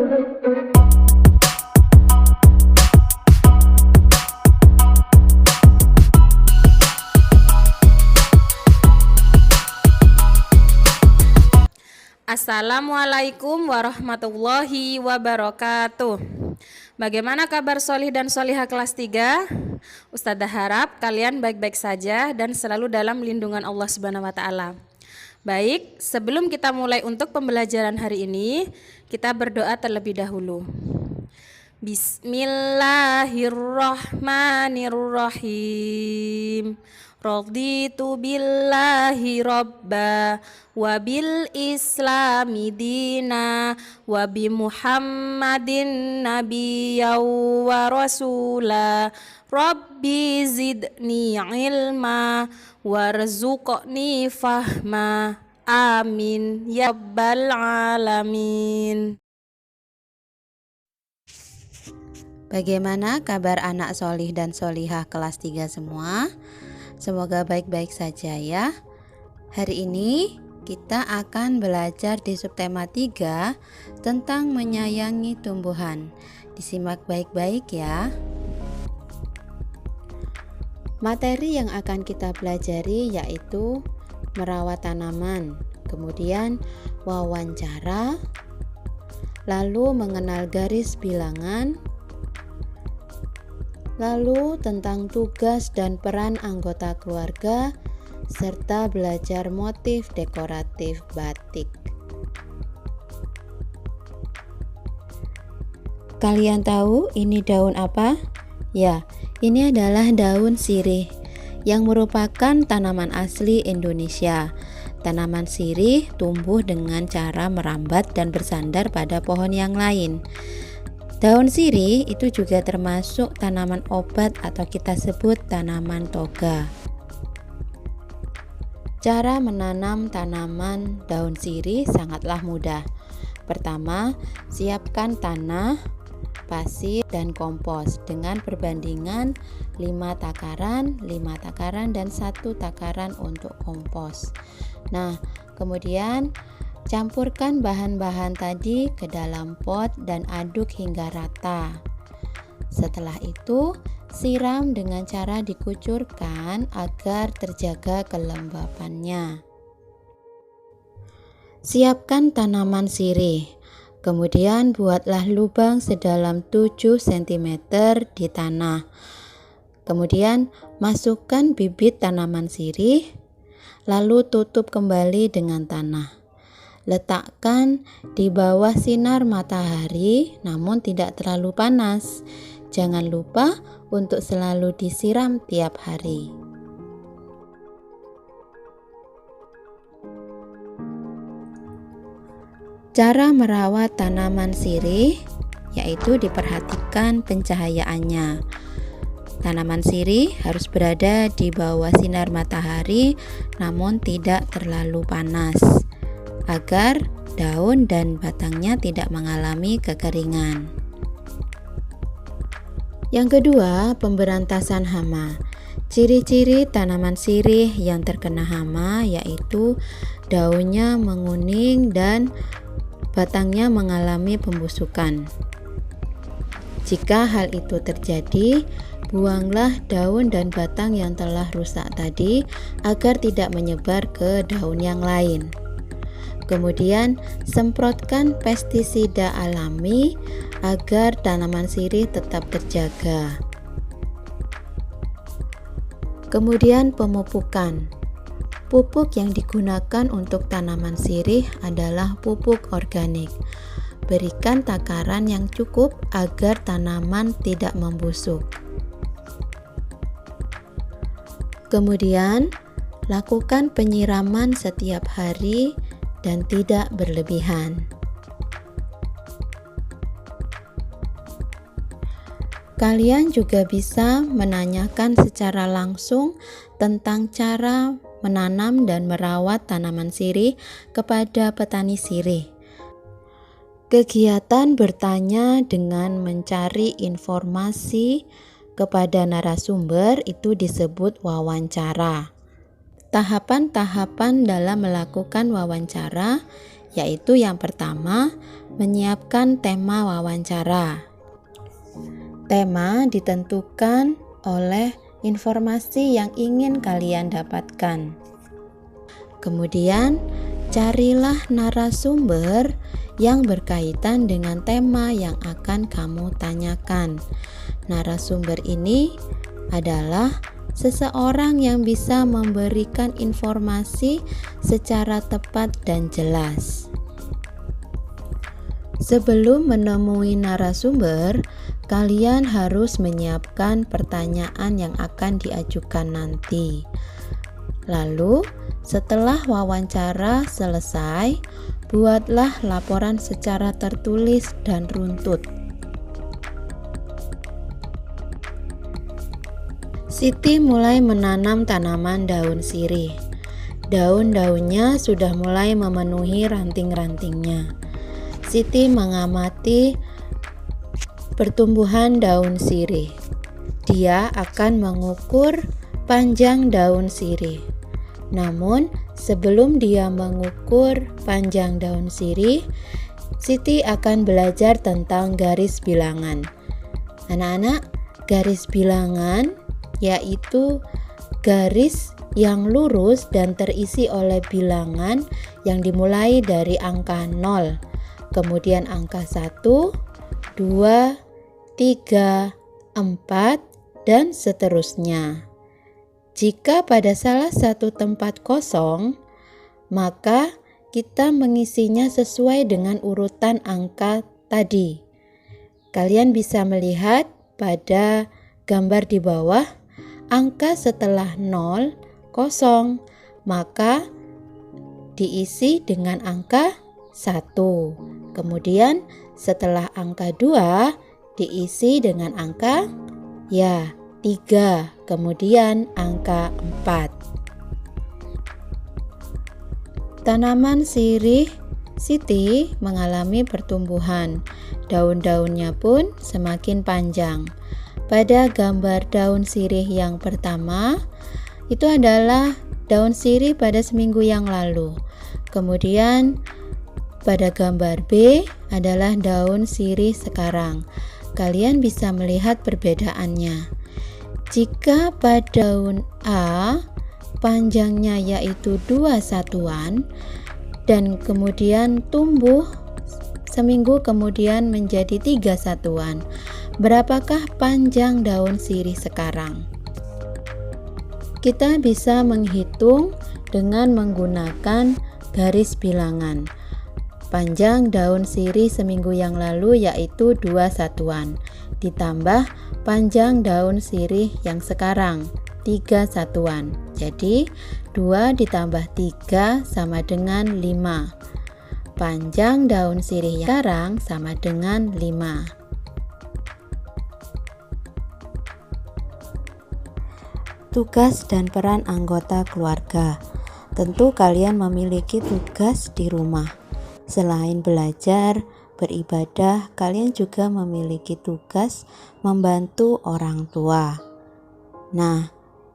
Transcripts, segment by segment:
Assalamualaikum warahmatullahi wabarakatuh. Bagaimana kabar solih dan solihah kelas 3? Ustadzah harap kalian baik-baik saja dan selalu dalam lindungan Allah Subhanahu wa Ta'ala. Baik, sebelum kita mulai untuk pembelajaran hari ini, kita berdoa terlebih dahulu. Bismillahirrahmanirrahim. Raditu billahi robba wa bil islami dina wa bi muhammadin nabiyya wa rasula rabbi zidni ilma warzuqni fahma amin ya rabbal alamin. Bagaimana kabar anak solih dan solihah kelas 3 semua? Semoga baik-baik saja ya. Hari ini kita akan belajar di subtema 3 tentang menyayangi tumbuhan. Disimak baik-baik ya. Materi yang akan kita pelajari yaitu merawat tanaman, kemudian wawancara, lalu mengenal garis bilangan, lalu tentang tugas dan peran anggota keluarga, serta belajar motif dekoratif batik. Kalian tahu ini daun apa? Ya, ini adalah daun sirih yang merupakan tanaman asli Indonesia. Tanaman sirih tumbuh dengan cara merambat dan bersandar pada pohon yang lain. Daun sirih itu juga termasuk tanaman obat atau kita sebut tanaman toga. Cara menanam tanaman daun sirih sangatlah mudah. Pertama, siapkan tanah, pasir, dan kompos dengan perbandingan 5 takaran, dan 1 takaran untuk kompos. Nah, kemudian campurkan bahan-bahan tadi ke dalam pot dan aduk hingga rata. Setelah itu, siram dengan cara dikucurkan agar terjaga kelembapannya. Siapkan tanaman sirih. Kemudian buatlah lubang sedalam 7 cm di tanah. Kemudian masukkan bibit tanaman sirih, lalu tutup kembali dengan tanah. Letakkan di bawah sinar matahari namun tidak terlalu panas. Jangan lupa untuk selalu disiram tiap hari. Cara merawat tanaman sirih yaitu diperhatikan pencahayaannya. Tanaman sirih harus berada di bawah sinar matahari namun tidak terlalu panas, agar daun dan batangnya tidak mengalami kekeringan. Yang kedua, pemberantasan hama. Ciri-ciri tanaman sirih yang terkena hama yaitu daunnya menguning dan batangnya mengalami pembusukan. Jika hal itu terjadi, buanglah daun dan batang yang telah rusak tadi agar tidak menyebar ke daun yang lain. Kemudian semprotkan pestisida alami agar tanaman sirih tetap terjaga. Kemudian pemupukan. Pupuk yang digunakan untuk tanaman sirih adalah pupuk organik. Berikan takaran yang cukup agar tanaman tidak membusuk. Kemudian lakukan penyiraman setiap hari dan tidak berlebihan. Kalian juga bisa menanyakan secara langsung tentang cara menanam dan merawat tanaman sirih kepada petani sirih. Kegiatan bertanya dengan mencari informasi kepada narasumber itu disebut wawancara. Tahapan-tahapan dalam melakukan wawancara yaitu yang pertama, menyiapkan tema wawancara. Tema ditentukan oleh informasi yang ingin kalian dapatkan. Kemudian, carilah narasumber yang berkaitan dengan tema yang akan kamu tanyakan. Narasumber ini adalah seseorang yang bisa memberikan informasi secara tepat dan jelas. Sebelum menemui narasumber, kalian harus menyiapkan pertanyaan yang akan diajukan nanti. Lalu, setelah wawancara selesai, buatlah laporan secara tertulis dan runtut. Siti mulai menanam tanaman daun sirih. Daun-daunnya sudah mulai memenuhi ranting-rantingnya. Siti mengamati pertumbuhan daun sirih. Dia akan mengukur panjang daun sirih. Namun, sebelum dia mengukur panjang daun sirih, Siti akan belajar tentang garis bilangan. Anak-anak, garis bilangan yaitu garis yang lurus dan terisi oleh bilangan yang dimulai dari angka 0, kemudian angka 1, 2, 3, 4, dan seterusnya. Jika pada salah satu tempat kosong, maka kita mengisinya sesuai dengan urutan angka tadi. Kalian bisa melihat pada gambar di bawah, angka setelah 0 kosong, maka diisi dengan angka 1. Kemudian setelah angka 2 diisi dengan angka 3, kemudian angka 4. Tanaman sirih Siti mengalami pertumbuhan. Daun-daunnya pun semakin panjang. Pada gambar daun sirih yang pertama, itu adalah daun sirih pada seminggu yang lalu. Kemudian pada gambar B adalah daun sirih sekarang. Kalian bisa melihat perbedaannya. Jika pada daun A panjangnya yaitu 2 satuan dan kemudian tumbuh seminggu kemudian menjadi 3 satuan, berapakah panjang daun sirih sekarang? Kita bisa menghitung dengan menggunakan garis bilangan. Panjang daun sirih seminggu yang lalu yaitu 2 satuan, ditambah panjang daun sirih yang sekarang 3 satuan. Jadi 2 ditambah 3 sama dengan 5. Panjang daun sirih yang sekarang sama dengan 5. Tugas dan peran anggota keluarga. Tentu kalian memiliki tugas di rumah. Selain belajar, beribadah, kalian juga memiliki tugas membantu orang tua. Nah,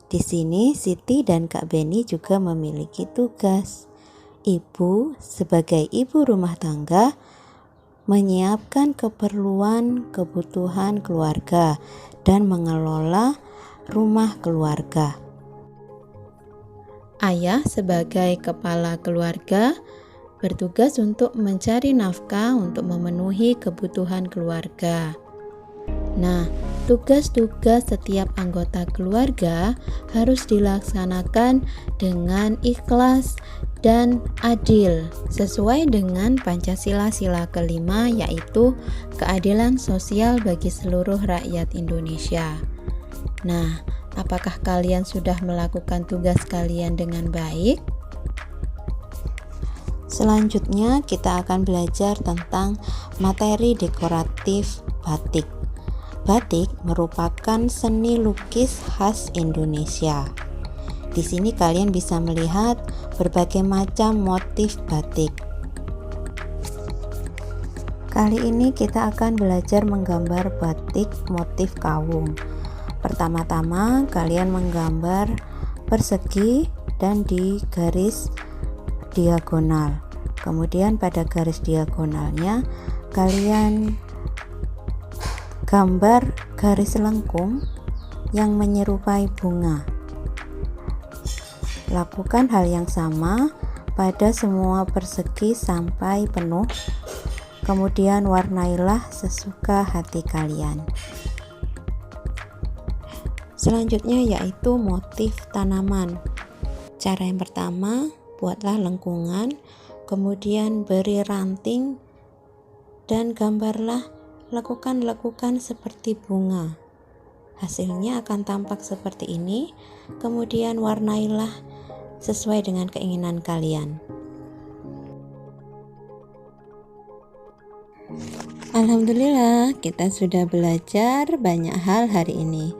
di sini Siti dan Kak Beni juga memiliki tugas. Ibu sebagai ibu rumah tangga menyiapkan kebutuhan keluarga dan mengelola rumah keluarga. Ayah sebagai kepala keluarga bertugas untuk mencari nafkah untuk memenuhi kebutuhan keluarga. Nah, tugas-tugas setiap anggota keluarga harus dilaksanakan dengan ikhlas dan adil sesuai dengan Pancasila sila kelima, yaitu keadilan sosial bagi seluruh rakyat Indonesia. Nah, apakah kalian sudah melakukan tugas kalian dengan baik? Selanjutnya kita akan belajar tentang materi dekoratif batik. Batik merupakan seni lukis khas Indonesia. Di sini kalian bisa melihat berbagai macam motif batik. Kali ini kita akan belajar menggambar batik motif kawung. Pertama-tama kalian menggambar persegi dan di garis diagonal. Kemudian pada garis diagonalnya kalian gambar garis lengkung yang menyerupai bunga. Lakukan hal yang sama pada semua persegi sampai penuh. Kemudian warnailah sesuka hati kalian. Selanjutnya yaitu motif tanaman. Cara yang pertama, buatlah lengkungan, kemudian beri ranting dan gambarlah lekukan-lekukan seperti bunga. Hasilnya akan tampak seperti ini. Kemudian warnailah sesuai dengan keinginan kalian. Alhamdulillah, kita sudah belajar banyak hal hari ini.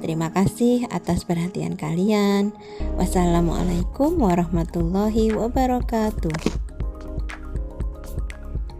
Terima kasih atas perhatian kalian. Wassalamualaikum warahmatullahi wabarakatuh.